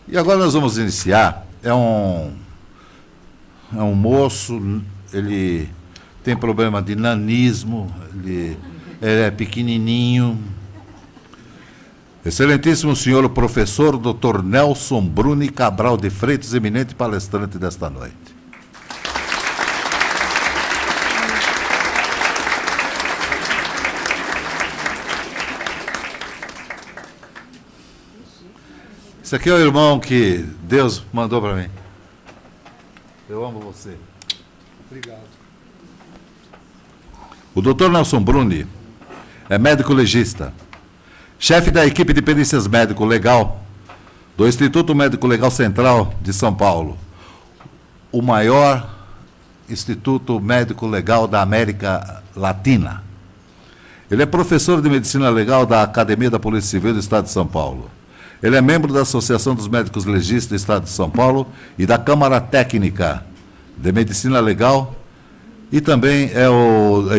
E agora nós vamos iniciar. É um moço, ele tem problema de nanismo, ele é pequenininho. Excelentíssimo senhor, o professor Dr. Nelson Bruni Cabral de Freitas, eminente palestrante desta noite. Esse aqui é o irmão que Deus mandou para mim. Eu amo você. Obrigado. O Dr. Nelson Bruni é médico legista, chefe da equipe de perícias médico-legal do Instituto Médico Legal Central de São Paulo, o maior instituto médico-legal da América Latina. Ele é professor de medicina legal da Academia da Polícia Civil do Estado de São Paulo. Ele é membro da Associação dos Médicos Legistas do Estado de São Paulo e da Câmara Técnica de Medicina Legal e também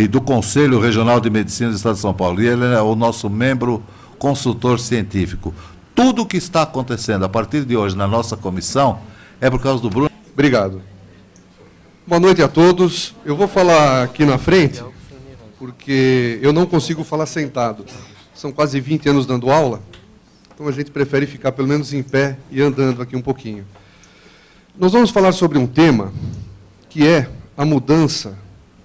do Conselho Regional de Medicina do Estado de São Paulo. E ele é o nosso membro consultor científico. Tudo o que está acontecendo a partir de hoje na nossa comissão é por causa do Bruno. Obrigado. Boa noite a todos. Eu vou falar aqui na frente, porque eu não consigo falar sentado. São quase 20 anos dando aula. Então a gente prefere ficar pelo menos em pé e andando aqui um pouquinho. Nós vamos falar sobre um tema que é a mudança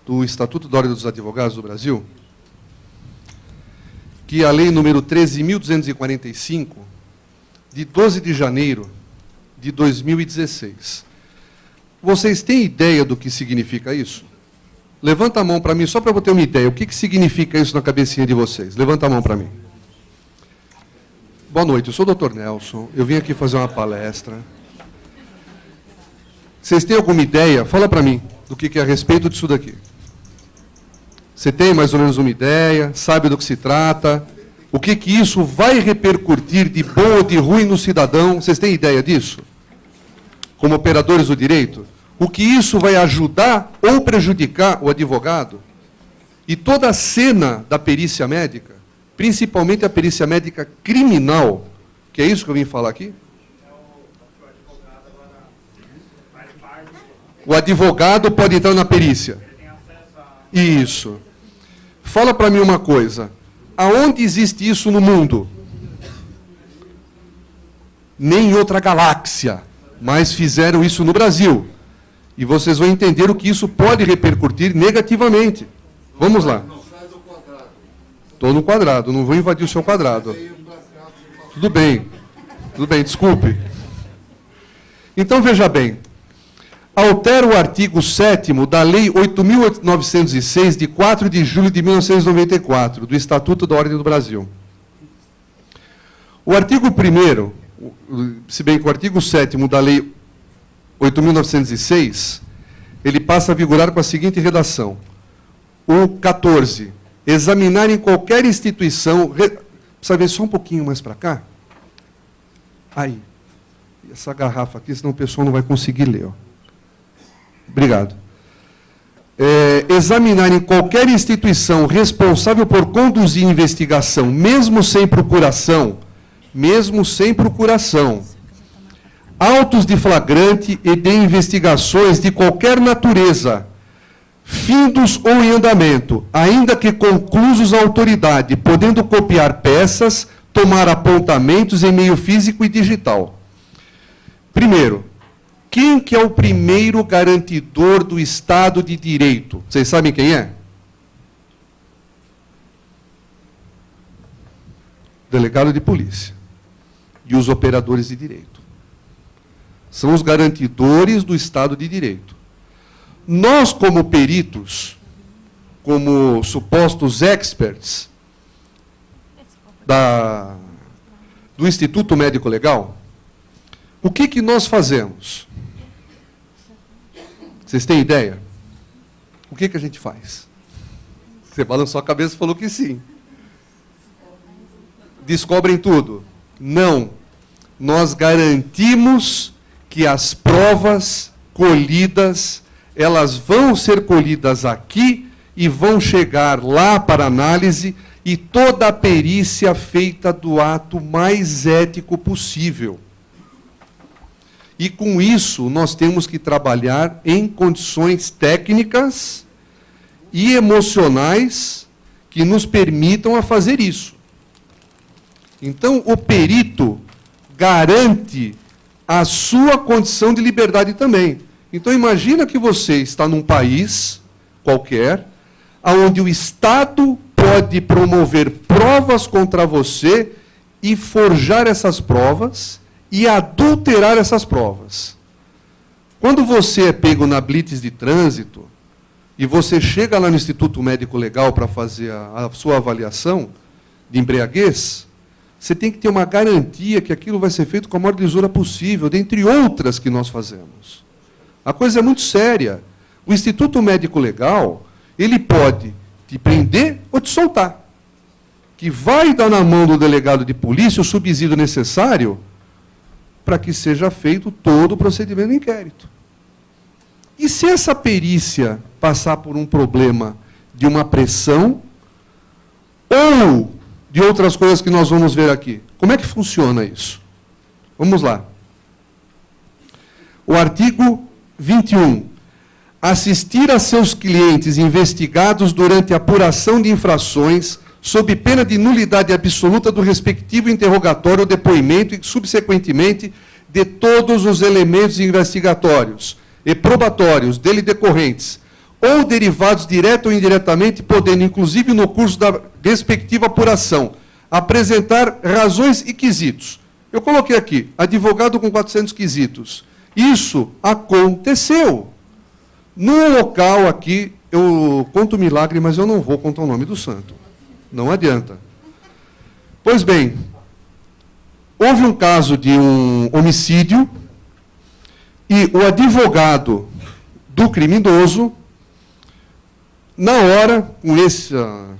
do Estatuto da Ordem dos Advogados do Brasil, que é a lei número 13.245, de 12 de janeiro de 2016. Vocês têm ideia do que significa isso? Levanta a mão para mim, só para eu ter uma ideia. O que significa isso na cabecinha de vocês? Levanta a mão para mim. Boa noite, eu sou o Dr. Nelson, eu vim aqui fazer uma palestra. Vocês têm alguma ideia? Fala para mim do que é a respeito disso daqui. Você tem mais ou menos uma ideia? Sabe do que se trata? O que isso vai repercutir de bom ou de ruim no cidadão? Vocês têm ideia disso? Como operadores do direito? O que isso vai ajudar ou prejudicar o advogado? E toda a cena da perícia médica, principalmente a perícia médica criminal, que é isso que eu vim falar aqui? O advogado pode entrar na perícia. Isso. Fala para mim uma coisa. Aonde existe isso no mundo? Nem em outra galáxia. Mas fizeram isso no Brasil. E vocês vão entender o que isso pode repercutir negativamente. Vamos lá. Estou no quadrado, não vou invadir o seu quadrado. Tudo bem, desculpe. Então, veja bem. Altera o artigo 7º da Lei 8.906, de 4 de julho de 1994, do Estatuto da Ordem do Brasil. O artigo 1º, se bem que o artigo 7º da Lei 8.906, ele passa a vigorar com a seguinte redação. O 14. Examinar em qualquer instituição... Precisa ver só um pouquinho mais para cá? Aí. Essa garrafa aqui, senão o pessoal não vai conseguir ler. Ó. Obrigado. Examinar em qualquer instituição responsável por conduzir investigação, mesmo sem procuração, autos de flagrante e de investigações de qualquer natureza, findos ou em andamento, ainda que conclusos à autoridade, podendo copiar peças, tomar apontamentos em meio físico e digital. Primeiro, quem que é o primeiro garantidor do Estado de Direito? Vocês sabem quem é? Delegado de polícia e os operadores de direito. São os garantidores do Estado de Direito. Nós, como peritos, como supostos experts do Instituto Médico Legal, o que nós fazemos? Vocês têm ideia? O que a gente faz? Você balançou a cabeça e falou que sim. Descobrem tudo? Não. Nós garantimos que as provas colhidas, elas vão ser colhidas aqui e vão chegar lá para análise, e toda a perícia feita do ato mais ético possível. E, com isso, nós temos que trabalhar em condições técnicas e emocionais que nos permitam a fazer isso. Então, o perito garante a sua condição de liberdade também. Então, imagina que você está num país qualquer, onde o Estado pode promover provas contra você e forjar essas provas e adulterar essas provas. Quando você é pego na blitz de trânsito e você chega lá no Instituto Médico Legal para fazer a sua avaliação de embriaguez, você tem que ter uma garantia que aquilo vai ser feito com a maior lisura possível, dentre outras que nós fazemos. A coisa é muito séria. O Instituto Médico Legal, ele pode te prender ou te soltar. Que vai dar na mão do delegado de polícia o subsídio necessário para que seja feito todo o procedimento do inquérito. E se essa perícia passar por um problema de uma pressão ou de outras coisas que nós vamos ver aqui? Como é que funciona isso? Vamos lá. O artigo 21. Assistir a seus clientes investigados durante a apuração de infrações, sob pena de nulidade absoluta do respectivo interrogatório ou depoimento e, subsequentemente, de todos os elementos investigatórios e probatórios dele decorrentes, ou derivados direto ou indiretamente, podendo, inclusive no curso da respectiva apuração, apresentar razões e quesitos. Eu coloquei aqui, advogado com 400 quesitos. Isso aconteceu. No local aqui, eu conto milagre, mas eu não vou contar o nome do santo. Não adianta. Pois bem, houve um caso de um homicídio e o advogado do criminoso, na hora, com essa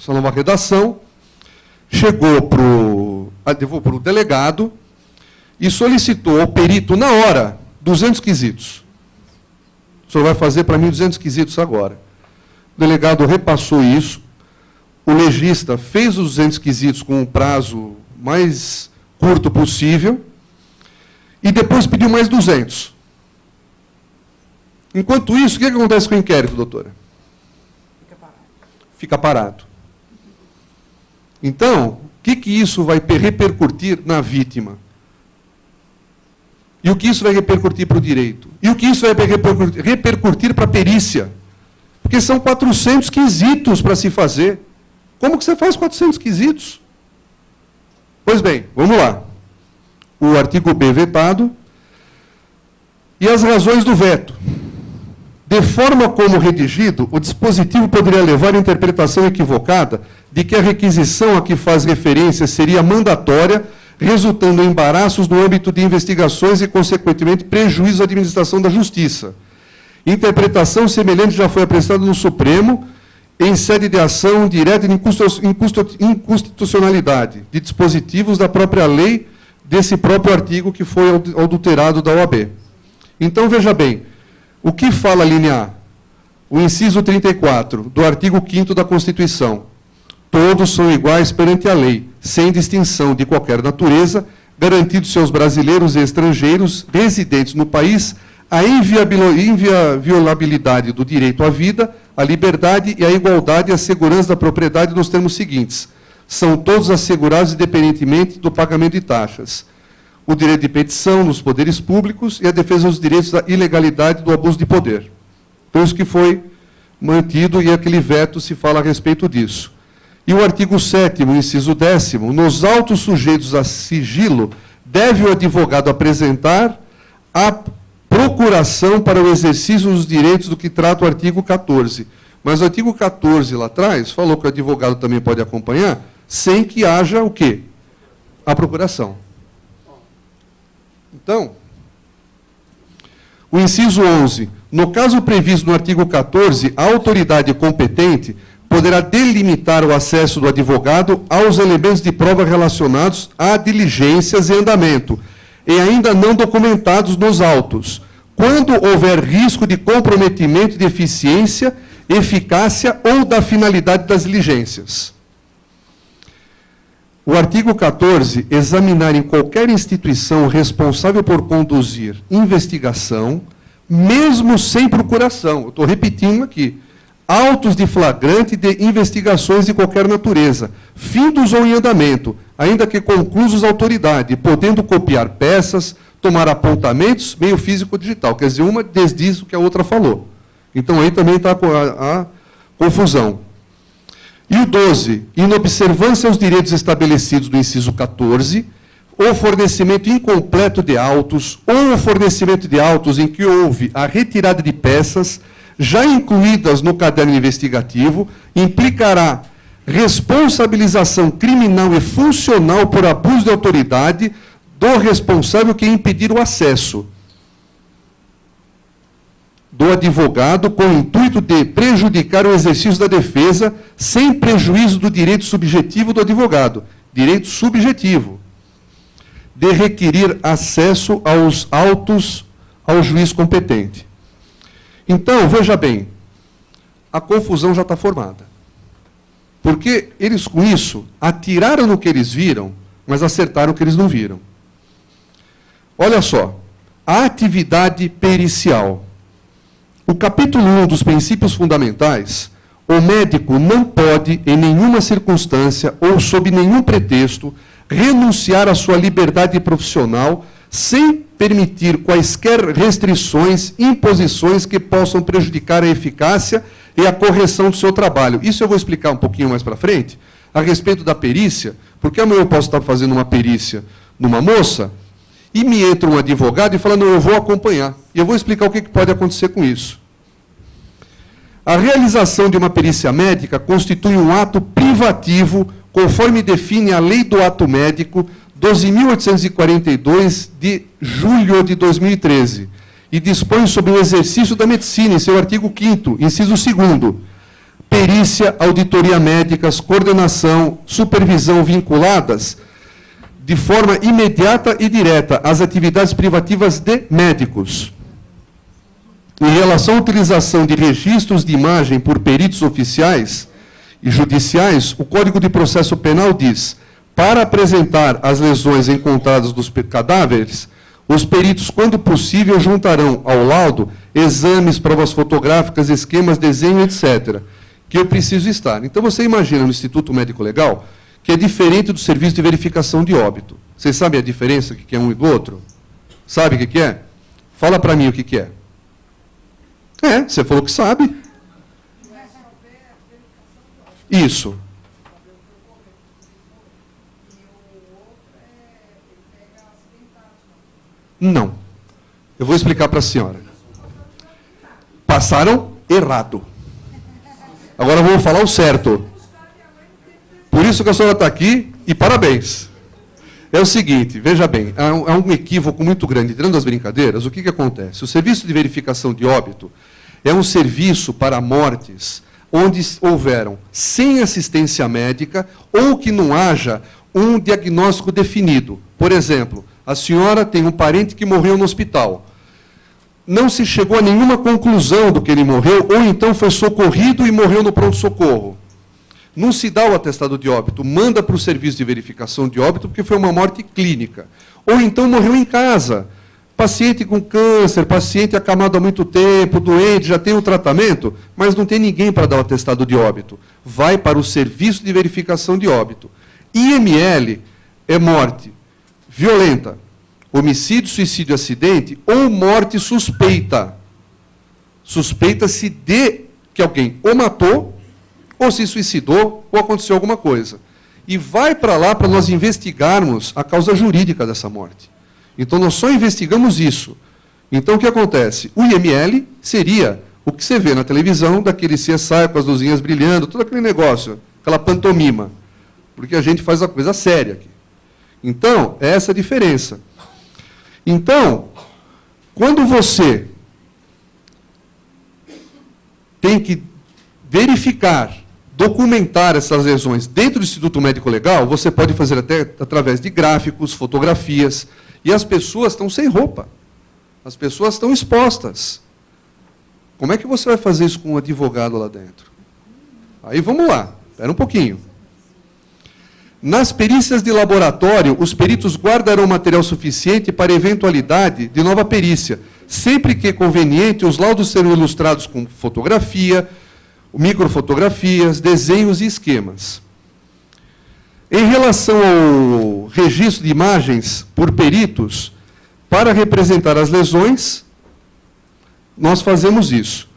nova redação, chegou para o delegado e solicitou ao perito, na hora, 200 quesitos. O senhor vai fazer para mim 200 quesitos agora. O delegado repassou isso, o legista fez os 200 quesitos com o prazo mais curto possível e depois pediu mais 200. Enquanto isso, o que acontece com o inquérito, doutora? Fica parado. Então, o que isso vai repercutir na vítima? E o que isso vai repercutir para o direito? E o que isso vai repercutir para a perícia? Porque são 400 quesitos para se fazer. Como que você faz 400 quesitos? Pois bem, vamos lá. O artigo B vetado. E as razões do veto. De forma como redigido, o dispositivo poderia levar à interpretação equivocada de que a requisição a que faz referência seria mandatória, resultando em embaraços no âmbito de investigações e, consequentemente, prejuízo à administração da justiça. Interpretação semelhante já foi apresentada no Supremo, em sede de ação direta de inconstitucionalidade de dispositivos da própria lei, desse próprio artigo que foi adulterado da OAB. Então, veja bem, o que fala a linha A? O inciso 34 do artigo 5º da Constituição. Todos são iguais perante a lei, sem distinção de qualquer natureza, garantidos seus brasileiros e estrangeiros residentes no país a inviolabilidade do direito à vida, à liberdade e à igualdade e à segurança da propriedade nos termos seguintes. São todos assegurados independentemente do pagamento de taxas. O direito de petição nos poderes públicos e a defesa dos direitos da ilegalidade do abuso de poder. Então, isso que foi mantido e aquele veto se fala a respeito disso. E o artigo 7º, inciso 10º, nos autos sujeitos a sigilo, deve o advogado apresentar a procuração para o exercício dos direitos do que trata o artigo 14. Mas o artigo 14, lá atrás, falou que o advogado também pode acompanhar, sem que haja o quê? A procuração. Então, o inciso 11. No caso previsto no artigo 14, a autoridade competente poderá delimitar o acesso do advogado aos elementos de prova relacionados a diligências e andamento, e ainda não documentados nos autos, quando houver risco de comprometimento de eficiência, eficácia ou da finalidade das diligências. O artigo 14, examinar em qualquer instituição responsável por conduzir investigação, mesmo sem procuração. Eu estou repetindo aqui. Autos de flagrante de investigações de qualquer natureza, findos ou em andamento, ainda que conclusos a autoridade, podendo copiar peças, tomar apontamentos, meio físico ou digital. Quer dizer, uma desdiz o que a outra falou. Então, aí também está a confusão. E o 12, inobservância aos direitos estabelecidos do inciso 14, ou fornecimento incompleto de autos, ou o fornecimento de autos em que houve a retirada de peças, já incluídas no caderno investigativo, implicará responsabilização criminal e funcional por abuso de autoridade do responsável que impedir o acesso do advogado com o intuito de prejudicar o exercício da defesa sem prejuízo do direito subjetivo do advogado, direito subjetivo, de requerir acesso aos autos ao juiz competente. Então, veja bem, a confusão já está formada. Porque eles, com isso, atiraram no que eles viram, mas acertaram o que eles não viram. Olha só, a atividade pericial. O capítulo 1 dos princípios fundamentais, o médico não pode, em nenhuma circunstância ou sob nenhum pretexto, renunciar à sua liberdade profissional sem permitir quaisquer restrições, imposições que possam prejudicar a eficácia e a correção do seu trabalho. Isso eu vou explicar um pouquinho mais para frente, a respeito da perícia, porque amanhã eu posso estar fazendo uma perícia numa moça, e me entra um advogado e fala, não, eu vou acompanhar. E eu vou explicar o que pode acontecer com isso. A realização de uma perícia médica constitui um ato privativo, conforme define a Lei do Ato Médico 12.842, de julho de 2013, e dispõe sobre o exercício da medicina, em seu artigo 5º, inciso 2º, perícia, auditoria médicas, coordenação, supervisão vinculadas de forma imediata e direta às atividades privativas de médicos. Em relação à utilização de registros de imagem por peritos oficiais e judiciais, o Código de Processo Penal diz: para apresentar as lesões encontradas dos cadáveres, os peritos, quando possível, juntarão ao laudo exames, provas fotográficas, esquemas, desenho, etc., que eu preciso estar. Então, você imagina no Instituto Médico Legal que é diferente do serviço de verificação de óbito. Vocês sabem a diferença que é um e do outro? Sabe o que é? Fala para mim o que é. Você falou que sabe. Isso. Não. Eu vou explicar para a senhora. Passaram errado. Agora vamos falar o certo. Por isso que a senhora está aqui, e parabéns. É o seguinte, veja bem, há um equívoco muito grande. Tirando as brincadeiras, o que acontece? O serviço de verificação de óbito é um serviço para mortes onde houveram sem assistência médica ou que não haja um diagnóstico definido. Por exemplo, a senhora tem um parente que morreu no hospital. Não se chegou a nenhuma conclusão do que ele morreu, ou então foi socorrido e morreu no pronto-socorro. Não se dá o atestado de óbito, manda para o serviço de verificação de óbito, porque foi uma morte clínica. Ou então morreu em casa. Paciente com câncer, paciente acamado há muito tempo, doente, já tem o tratamento, mas não tem ninguém para dar o atestado de óbito. Vai para o serviço de verificação de óbito. IML é morte violenta, homicídio, suicídio, acidente ou morte suspeita. Suspeita-se de que alguém ou matou, ou se suicidou, ou aconteceu alguma coisa. E vai para lá para nós investigarmos a causa jurídica dessa morte. Então, nós só investigamos isso. Então, o que acontece? O IML seria o que você vê na televisão, daquele CSI com as luzinhas brilhando, todo aquele negócio, aquela pantomima. Porque a gente faz a coisa séria aqui. Então, é essa a diferença. Então, quando você tem que verificar, documentar essas lesões dentro do Instituto Médico Legal, você pode fazer até através de gráficos, fotografias, e as pessoas estão sem roupa. As pessoas estão expostas. Como é que você vai fazer isso com um advogado lá dentro? Aí vamos lá, espera um pouquinho. Nas perícias de laboratório, os peritos guardarão material suficiente para eventualidade de nova perícia, sempre que conveniente, os laudos serão ilustrados com fotografia, microfotografias, desenhos e esquemas. Em relação ao registro de imagens por peritos, para representar as lesões, nós fazemos isso.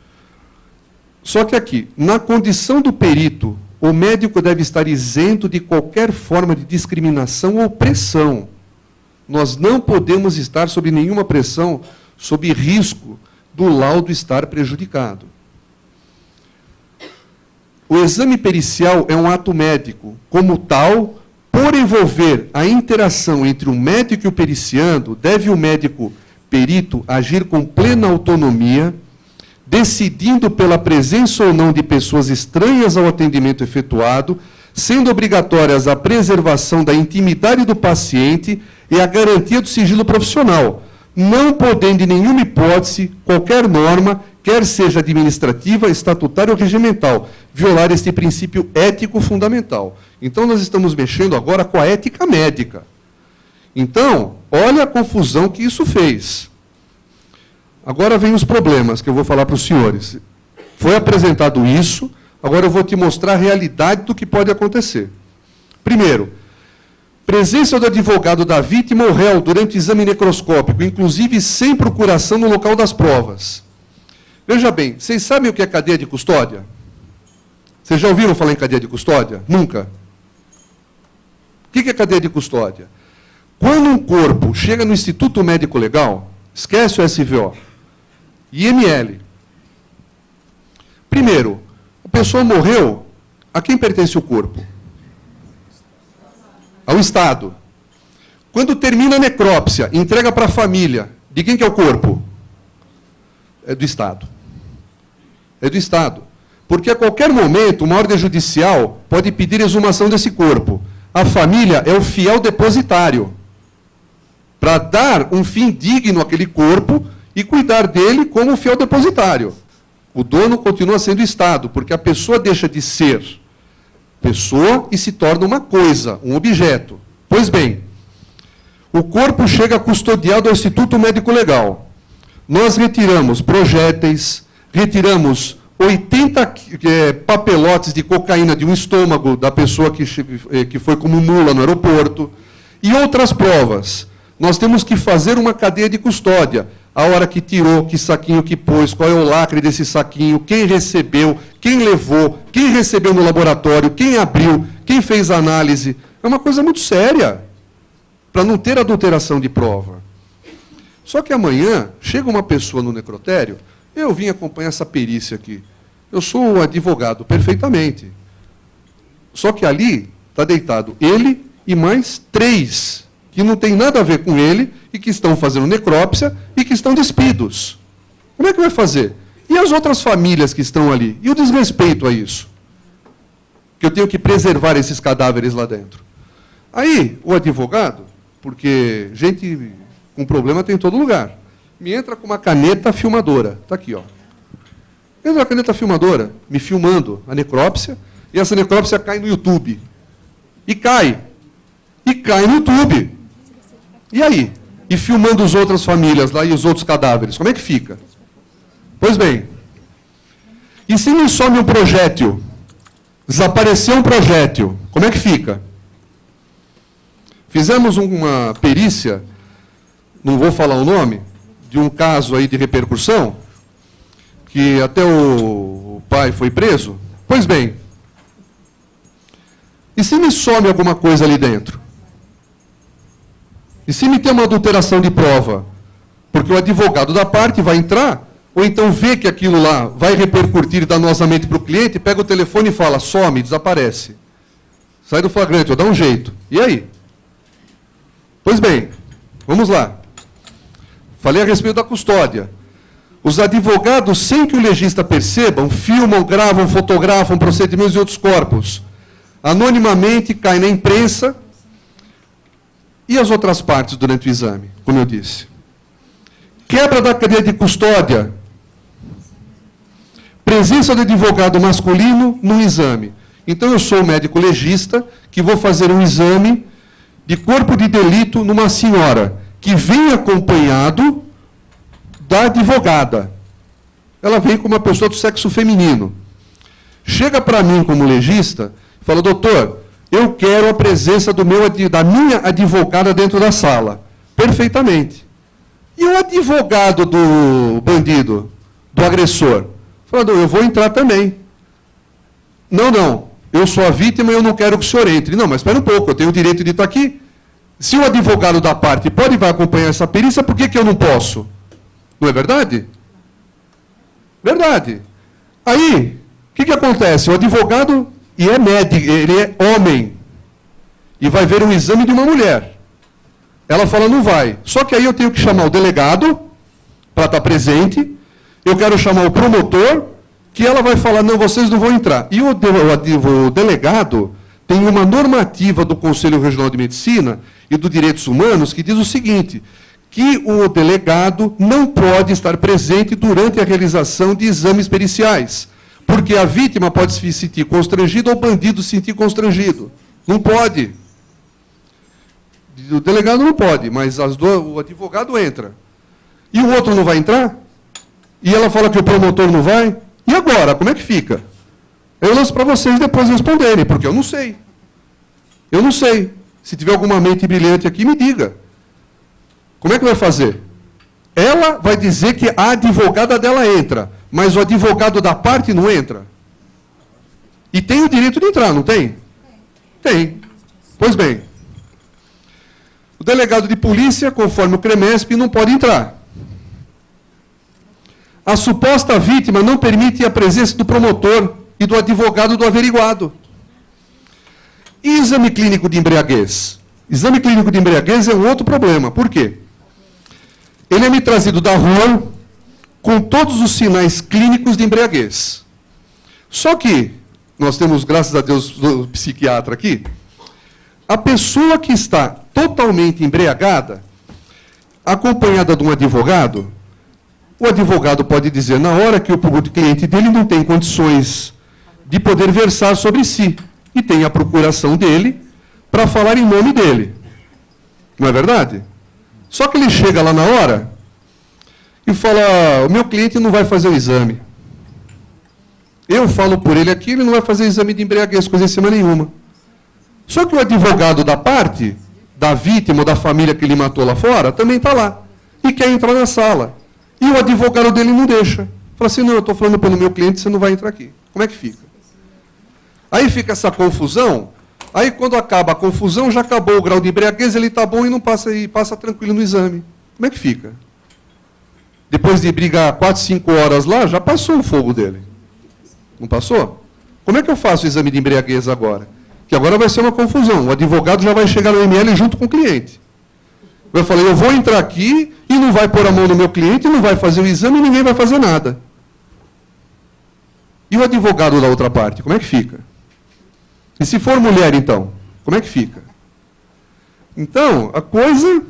Só que aqui, na condição do perito, o médico deve estar isento de qualquer forma de discriminação ou pressão. Nós não podemos estar sob nenhuma pressão, sob risco do laudo estar prejudicado. O exame pericial é um ato médico. Como tal, por envolver a interação entre o médico e o periciando, deve o médico perito agir com plena autonomia, decidindo pela presença ou não de pessoas estranhas ao atendimento efetuado, sendo obrigatórias a preservação da intimidade do paciente e a garantia do sigilo profissional, não podendo, em nenhuma hipótese, qualquer norma, quer seja administrativa, estatutária ou regimental, violar este princípio ético fundamental. Então, nós estamos mexendo agora com a ética médica. Então, olha a confusão que isso fez. Agora vem os problemas que eu vou falar para os senhores. Foi apresentado isso, agora eu vou te mostrar a realidade do que pode acontecer. Primeiro, presença do advogado da vítima ou réu durante o exame necroscópico, inclusive sem procuração no local das provas. Veja bem, vocês sabem o que é cadeia de custódia? Vocês já ouviram falar em cadeia de custódia? Nunca. O que é cadeia de custódia? Quando um corpo chega no Instituto Médico Legal, esquece o SVO, IML. Primeiro, a pessoa morreu, a quem pertence o corpo? Ao Estado. Quando termina a necrópsia, entrega para a família, de quem que é o corpo? É do Estado. É do Estado. Porque a qualquer momento, uma ordem judicial pode pedir exumação desse corpo. A família é o fiel depositário, para dar um fim digno àquele corpo e cuidar dele como fiel depositário. O dono continua sendo o Estado, porque a pessoa deixa de ser pessoa e se torna uma coisa, um objeto. Pois bem, o corpo chega custodiado ao Instituto Médico Legal. Nós retiramos projéteis, retiramos 80 papelotes de cocaína de um estômago da pessoa que foi como mula no aeroporto, e outras provas. Nós temos que fazer uma cadeia de custódia. A hora que tirou, que saquinho que pôs, qual é o lacre desse saquinho, quem recebeu, quem levou, quem recebeu no laboratório, quem abriu, quem fez a análise. É uma coisa muito séria, para não ter adulteração de prova. Só que amanhã, chega uma pessoa no necrotério, eu vim acompanhar essa perícia aqui. Eu sou um advogado, perfeitamente. Só que ali está deitado ele e mais 3, que não tem nada a ver com ele, e que estão fazendo necrópsia e que estão despidos. Como é que vai fazer? E as outras famílias que estão ali? E o desrespeito a isso? Que eu tenho que preservar esses cadáveres lá dentro. Aí, o advogado, porque gente com problema tem em todo lugar, me entra com uma caneta filmadora. Está aqui, ó. Entra a caneta filmadora, me filmando a necrópsia, e essa necrópsia cai no YouTube. E cai. E cai no YouTube. E aí? E filmando as outras famílias lá e os outros cadáveres, como é que fica? Pois bem, e se me some um projétil? Desapareceu um projétil, como é que fica? Fizemos uma perícia, não vou falar o nome, de um caso aí de repercussão, que até o pai foi preso. Pois bem, e se me some alguma coisa ali dentro? E se me tem uma adulteração de prova? Porque o advogado da parte vai entrar, ou então vê que aquilo lá vai repercutir danosamente para o cliente, pega o telefone e fala, some, desaparece. Sai do flagrante, vou dar um jeito. E aí? Pois bem, vamos lá. Falei a respeito da custódia. Os advogados, sem que o legista percebam, filmam, gravam, fotografam procedimentos de outros corpos. Anonimamente, cai na imprensa. E as outras partes durante o exame, como eu disse? Quebra da cadeia de custódia. Presença do advogado masculino no exame. Então, eu sou o médico legista que vou fazer um exame de corpo de delito numa senhora que vem acompanhado da advogada. Ela vem com uma pessoa do sexo feminino. Chega para mim como legista e fala, doutor, eu quero a presença da minha advogada dentro da sala. Perfeitamente. E o advogado do bandido, do agressor? Falando, eu vou entrar também. Não, eu sou a vítima e eu não quero que o senhor entre. Não, mas espera um pouco, eu tenho o direito de estar aqui. Se o advogado da parte pode vai acompanhar essa perícia, por que eu não posso? Não é verdade? Verdade. Aí, o que acontece? O advogado, e é médico, ele é homem, e vai ver um exame de uma mulher. Ela fala, não vai. Só que aí eu tenho que chamar o delegado, para estar presente, eu quero chamar o promotor, que ela vai falar, não, vocês não vão entrar. E o delegado tem uma normativa do Conselho Regional de Medicina e do Direitos Humanos que diz o seguinte, que o delegado não pode estar presente durante a realização de exames periciais, porque a vítima pode se sentir constrangida ou o bandido se sentir constrangido. Não pode. O delegado não pode, mas o advogado entra. E o outro não vai entrar? E ela fala que o promotor não vai? E agora, como é que fica? Eu lanço para vocês depois responderem, porque eu não sei. Eu não sei. Se tiver alguma mente brilhante aqui, me diga. Como é que vai fazer? Ela vai dizer que a advogada dela entra, mas o advogado da parte não entra. E tem o direito de entrar, não tem? Tem. Pois bem. O delegado de polícia, conforme o CREMESP, não pode entrar. A suposta vítima não permite a presença do promotor e do advogado do averiguado. E exame clínico de embriaguez? Exame clínico de embriaguez é um outro problema. Por quê? Ele é me trazido da rua com todos os sinais clínicos de embriaguez. Só que, nós temos, graças a Deus, o psiquiatra aqui, a pessoa que está totalmente embriagada, acompanhada de um advogado, o advogado pode dizer, na hora que o cliente dele não tem condições de poder versar sobre si, e tem a procuração dele para falar em nome dele. Não é verdade? Só que ele chega lá na hora e fala, o meu cliente não vai fazer o exame. Eu falo por ele aqui, ele não vai fazer exame de embriaguez, coisa em cima nenhuma. Só que o advogado da parte, da vítima ou da família que ele matou lá fora, também está lá. E quer entrar na sala. E o advogado dele não deixa. Fala assim, não, eu estou falando pelo meu cliente, você não vai entrar aqui. Como é que fica? Aí fica essa confusão. Aí, quando acaba a confusão, já acabou o grau de embriaguez, ele está bom e passa tranquilo no exame. Como é que fica? Depois de brigar 4, 5 horas lá, já passou o fogo dele. Não passou? Como é que eu faço o exame de embriaguez agora? Que agora vai ser uma confusão. O advogado já vai chegar no ML junto com o cliente. Eu falei, eu vou entrar aqui e não vai pôr a mão no meu cliente, não vai fazer o exame e ninguém vai fazer nada. E o advogado da outra parte, como é que fica? E se for mulher, então, como é que fica? Então, a coisa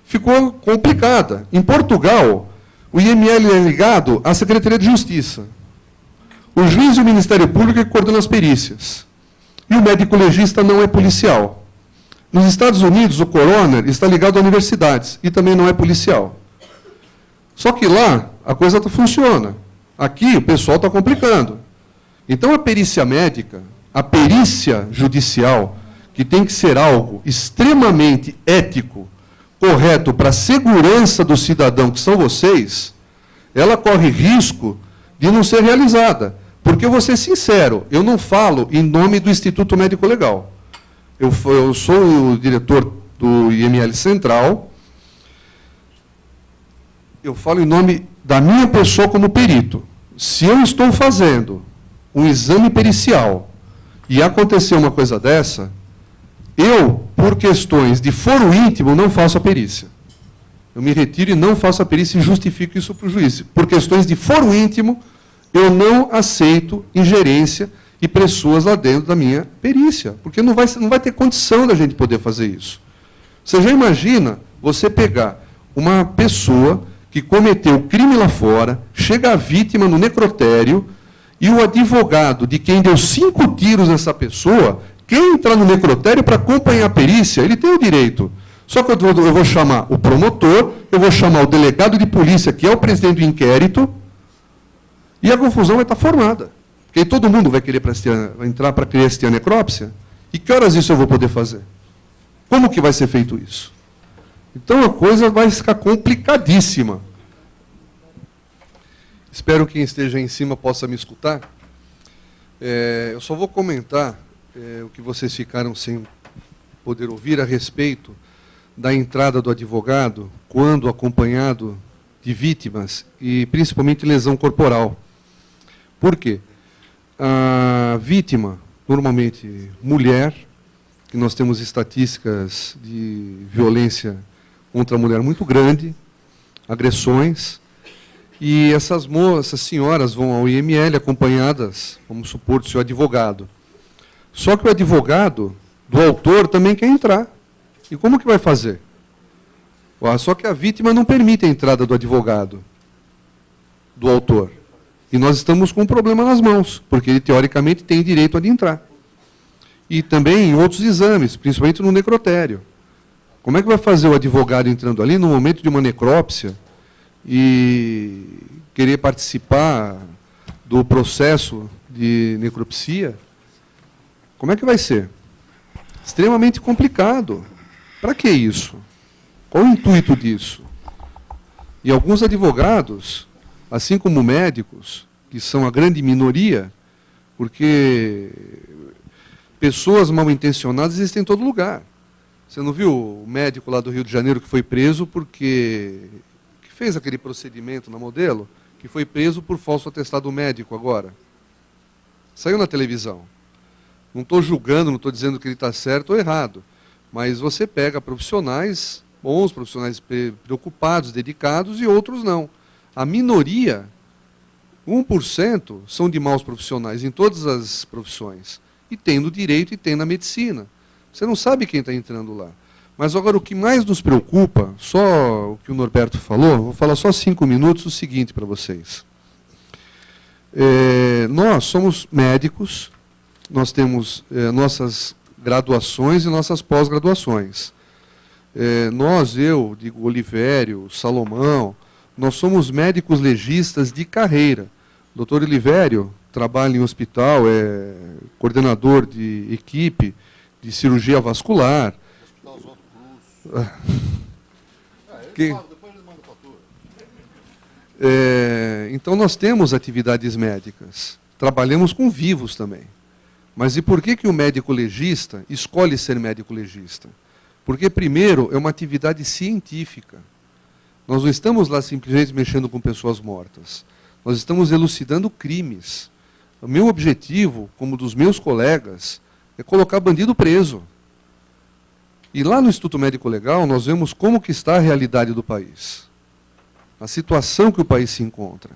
ficou complicada. Em Portugal, o IML é ligado à Secretaria de Justiça. O juiz e o Ministério Público é que coordenam as perícias. E o médico legista não é policial. Nos Estados Unidos, o coroner está ligado a universidades e também não é policial. Só que lá, a coisa funciona. Aqui, o pessoal está complicando. Então, a perícia médica, a perícia judicial, que tem que ser algo extremamente ético, correto para a segurança do cidadão, que são vocês, ela corre risco de não ser realizada. Porque, eu vou ser sincero, eu não falo em nome do Instituto Médico Legal. Eu sou o diretor do IML Central, eu falo em nome da minha pessoa como perito. Se eu estou fazendo um exame pericial e acontecer uma coisa dessa, eu, por questões de foro íntimo, não faço a perícia. Eu me retiro e não faço a perícia e justifico isso para o juiz. Por questões de foro íntimo, eu não aceito ingerência e pessoas lá dentro da minha perícia, porque não vai ter condição da gente poder fazer isso. Você já imagina você pegar uma pessoa que cometeu crime lá fora, chega a vítima no necrotério E o advogado de quem deu 5 tiros nessa pessoa, quem entrar no necrotério para acompanhar a perícia, ele tem o direito. Só que eu vou chamar o promotor, eu vou chamar o delegado de polícia, que é o presidente do inquérito, e a confusão vai estar formada. Porque aí todo mundo vai querer entrar para assistir a necrópsia. E que horas isso eu vou poder fazer? Como que vai ser feito isso? Então a coisa vai ficar complicadíssima. Espero que quem esteja em cima possa me escutar. Eu só vou comentar o que vocês ficaram sem poder ouvir a respeito da entrada do advogado, quando acompanhado de vítimas, e principalmente lesão corporal. Por quê? A vítima, normalmente mulher, que nós temos estatísticas de violência contra a mulher muito grande, agressões, e essas senhoras vão ao IML acompanhadas, vamos supor, do seu advogado. Só que o advogado do autor também quer entrar. E como que vai fazer? Só que a vítima não permite a entrada do advogado, do autor. E nós estamos com um problema nas mãos, porque ele, teoricamente, tem direito a entrar. E também em outros exames, principalmente no necrotério. Como é que vai fazer o advogado entrando ali no momento de uma necrópsia e querer participar do processo de necropsia? Como é que vai ser? Extremamente complicado. Para que isso? Qual o intuito disso? E alguns advogados, assim como médicos, que são a grande minoria, porque pessoas mal intencionadas existem em todo lugar. Você não viu o médico lá do Rio de Janeiro que foi preso porque fez aquele procedimento na Modelo, que foi preso por falso atestado médico agora? Saiu na televisão. Não estou julgando, não estou dizendo que ele está certo ou errado, mas você pega profissionais bons, profissionais preocupados, dedicados, e outros não. A minoria, 1%, são de maus profissionais em todas as profissões. E tem no direito e tem na medicina. Você não sabe quem está entrando lá. Mas agora o que mais nos preocupa, só o que o Norberto falou, vou falar só 5 minutos o seguinte para vocês. Nós somos médicos, nós temos nossas graduações e nossas pós-graduações. Eu, Diego Olivério, Salomão, nós somos médicos legistas de carreira. O doutor Olivério trabalha em hospital, é coordenador de equipe de cirurgia vascular. Então nós temos atividades médicas, trabalhamos com vivos também. Mas e por que o médico legista escolhe ser médico legista? Porque, primeiro, é uma atividade científica. Nós não estamos lá simplesmente mexendo com pessoas mortas. Nós estamos elucidando crimes. O meu objetivo, como dos meus colegas, é colocar bandido preso. E lá no Instituto Médico Legal, nós vemos como que está a realidade do país. A situação que o país se encontra.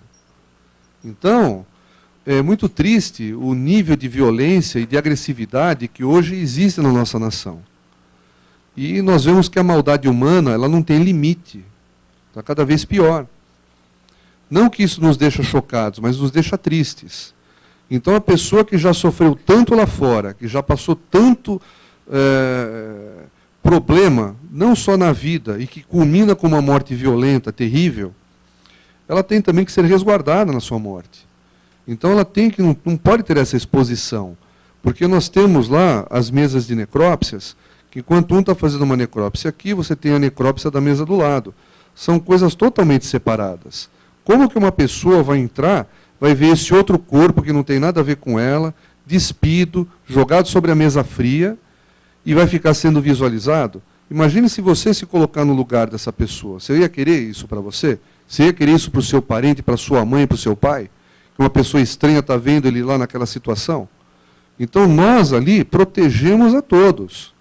Então, é muito triste o nível de violência e de agressividade que hoje existe na nossa nação. E nós vemos que a maldade humana, ela não tem limite. Está cada vez pior. Não que isso nos deixa chocados, mas nos deixa tristes. Então, a pessoa que já sofreu tanto lá fora, que já passou tanto problema, não só na vida, e que culmina com uma morte violenta, terrível, ela tem também que ser resguardada na sua morte. Então, ela tem que não pode ter essa exposição. Porque nós temos lá as mesas de necrópsias, que enquanto um está fazendo uma necrópsia aqui, você tem a necrópsia da mesa do lado. São coisas totalmente separadas. Como que uma pessoa vai entrar, vai ver esse outro corpo que não tem nada a ver com ela, despido, jogado sobre a mesa fria, e vai ficar sendo visualizado? Imagine se você se colocar no lugar dessa pessoa. Você ia querer isso para você? Você ia querer isso para o seu parente, para a sua mãe, para o seu pai? Que uma pessoa estranha está vendo ele lá naquela situação? Então, nós ali protegemos a todos.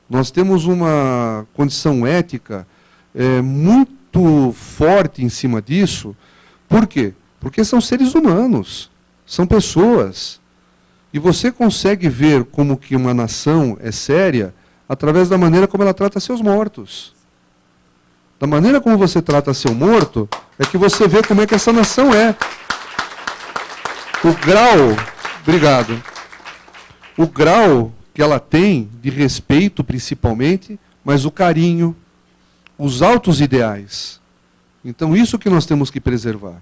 Nós temos uma condição ética muito forte em cima disso. Por quê? Porque são seres humanos, são pessoas. E você consegue ver como que uma nação é séria através da maneira como ela trata seus mortos. Da maneira como você trata seu morto, é que você vê como é que essa nação é. O grau, obrigado, o grau que ela tem de respeito, principalmente, mas o carinho, os altos ideais. Então, isso que nós temos que preservar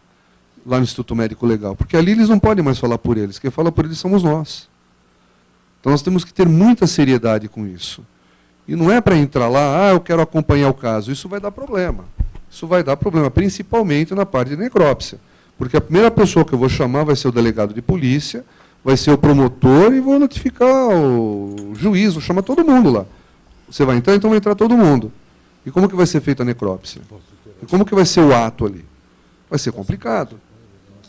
lá no Instituto Médico Legal, porque ali eles não podem mais falar por eles, quem fala por eles somos nós. Então, nós temos que ter muita seriedade com isso. E não é para entrar lá, eu quero acompanhar o caso. Isso vai dar problema. Isso vai dar problema, principalmente na parte de necrópsia. Porque a primeira pessoa que eu vou chamar vai ser o delegado de polícia, vai ser o promotor e vou notificar o juiz, vou chamar todo mundo lá. Você vai entrar, então vai entrar todo mundo. E como que vai ser feita a necrópsia? E como que vai ser o ato ali? Vai ser complicado.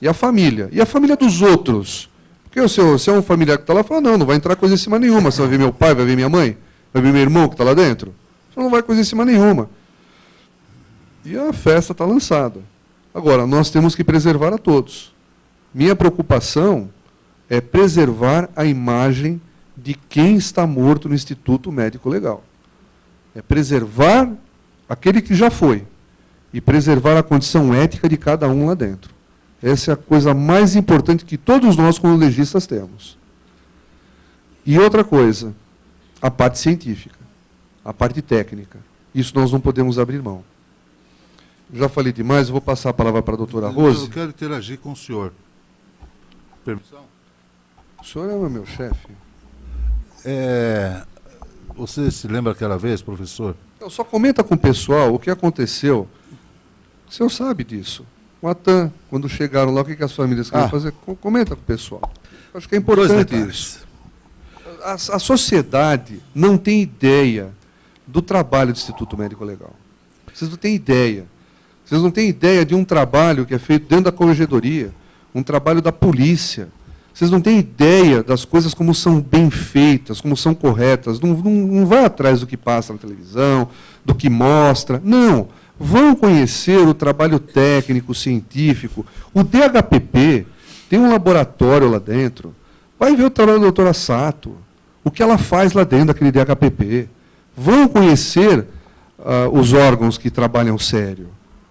E a família? E a família dos outros? Porque se é um familiar que está lá, fala, não vai entrar coisa em cima nenhuma. Você vai ver meu pai, vai ver minha mãe, vai ver meu irmão que está lá dentro? Você não vai coisa em cima nenhuma. E a festa está lançada. Agora, nós temos que preservar a todos. Minha preocupação é preservar a imagem de quem está morto no Instituto Médico Legal. É preservar aquele que já foi e preservar a condição ética de cada um lá dentro. Essa é a coisa mais importante que todos nós, como legistas, temos. E outra coisa, a parte científica, a parte técnica. Isso nós não podemos abrir mão. Já falei demais, eu vou passar a palavra para a doutora Rose. Eu quero interagir com o senhor. Permissão? O senhor é o meu chefe. Você se lembra aquela vez, professor? Então, só comenta com o pessoal o que aconteceu. O senhor sabe disso. O Atan, quando chegaram lá, o que as famílias queriam fazer? Comenta com o pessoal. Acho que é importante isso. A sociedade não tem ideia do trabalho do Instituto Médico Legal. Vocês não têm ideia. Vocês não têm ideia de um trabalho que é feito dentro da corregedoria, um trabalho da polícia. Vocês não têm ideia das coisas como são bem feitas, como são corretas. Não vai atrás do que passa na televisão, do que mostra. Não. Vão conhecer o trabalho técnico, científico. O DHPP tem um laboratório lá dentro. Vai ver o trabalho da doutora Sato, o que ela faz lá dentro daquele DHPP. Vão conhecer os órgãos que trabalham sério.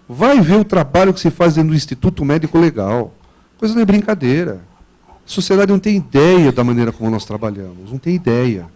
Vai ver o trabalho que se faz dentro do Instituto Médico Legal. Coisa não é brincadeira. A sociedade não tem ideia da maneira como nós trabalhamos, não tem ideia.